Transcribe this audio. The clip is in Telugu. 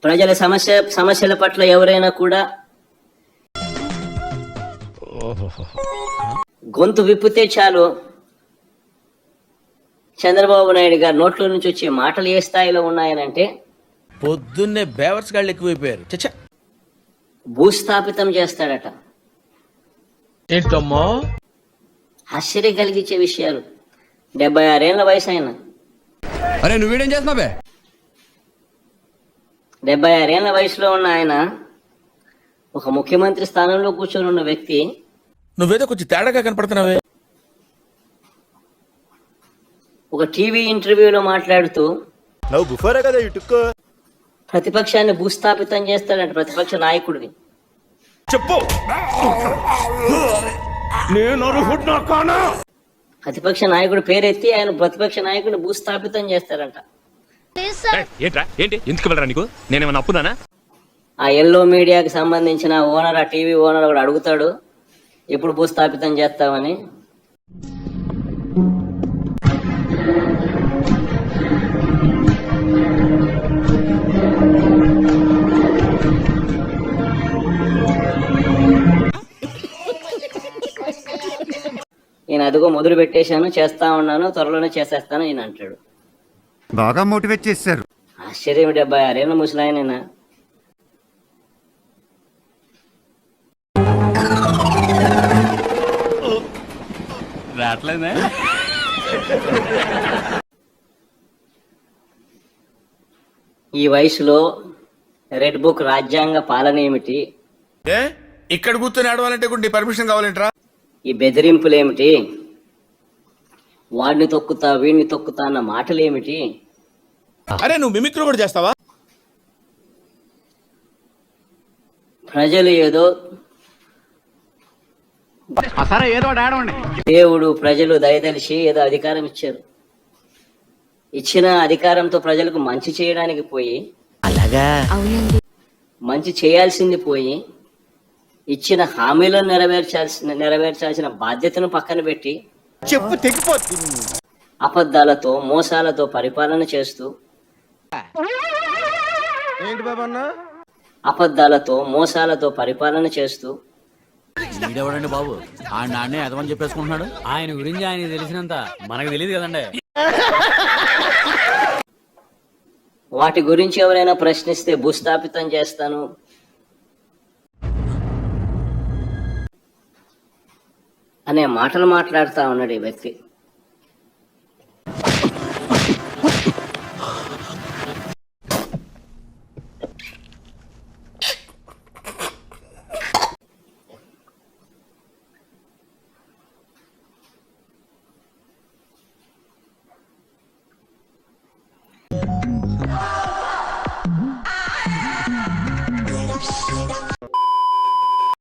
ప్రజల సమస్యల పట్ల ఎవరైనా కూడా గొంతు విప్పితే చాలు చంద్రబాబు నాయుడు గారి నోట్ల నుంచి వచ్చే మాటలు ఏ స్థాయిలో ఉన్నాయనంటే పొద్దున్నే బేవర్స్ గాళ్ళు ఎక్కువైపోయారు. చచ్చా భూస్థాపితం చేస్తాడట. ఏంటమ్మా ఆశ్చర్యం కలిగించే విషయాలు. 76 ఏళ్ల వయసు ఆయన. అరే నువ్వేం చేస్తున్నావే? 76 ఏళ్ల వయసులో ఉన్న ఆయన ఒక ముఖ్యమంత్రి స్థానంలో కూర్చొని ఉన్న వ్యక్తి నువ్వేదో కొంచెం తేడాగా కనపడుతున్నావే. ఒక టీవీ ఇంటర్వ్యూలో మాట్లాడుతూ ప్రతిపక్షాన్ని భూస్థాపితం చేస్తాడంట. ప్రతిపక్ష నాయకుడిని చెప్పు. ప్రతిపక్ష నాయకుడు పేరెత్తి ఆయన ప్రతిపక్ష నాయకుడిని భూస్థాపితం చేస్తారంట. ఆ ఎల్లో మీడియాకి సంబంధించిన ఓనర్, ఆ టీవీ ఓనర్ కూడా అడుగుతాడు ఎప్పుడు భూస్థాపితం చేస్తామని. నేను అదిగో మొదలు పెట్టేశాను, చేస్తా ఉన్నాను, త్వరలోనే చేసేస్తాను ఈయన అంటాడు. బాగా మోటివేట్ చేశారు. ఆశ్చర్యం. 76 ఏళ్ళ ముసలాయన. ఈ వయసులో రెడ్ బుక్ రాజ్యాంగ పాలన ఏమిటి? ఇక్కడ కూర్చొని ఆడవాలంటే కూడా పర్మిషన్ కావాలంటరా? ఈ బెదిరింపులేమిటి? వాడిని తొక్కుతా వీడిని తొక్కుతా అన్న మాటలేమిటి? అరే నువ్వు మిమిక్రీ కూడా చేస్తావా? ప్రజలు ఏదో దేవుడు ప్రజలు దయదలిచి ఏదో అధికారం ఇచ్చారు. ఇచ్చిన అధికారంతో ప్రజలకు మంచి చేయడానికి పోయి, అలాగా మంచి చేయాల్సింది పోయి, ఇచ్చిన హామీలను నెరవేర్చాల్సిన బాధ్యతను పక్కన పెట్టి చెప్పు తెగిపోతుంది. అబద్ధాలతో మోసాలతో పరిపాలన చేస్తూ అబద్ధాలతో మోసాలతో పరిపాలన చేస్తూ వీడెవడండి బాబు? ఆ నాన్నే అదమని చెప్పేసుకుంటున్నాడు. ఆయన గురించి ఆయన తెలిసినంత మనకు తెలియదు కదండి. వాటి గురించి ఎవరైనా ప్రశ్నిస్తే భూస్థాపితం చేస్తాను అనే మాటలు మాట్లాడుతూ ఉన్నాడు ఈ వ్యక్తి.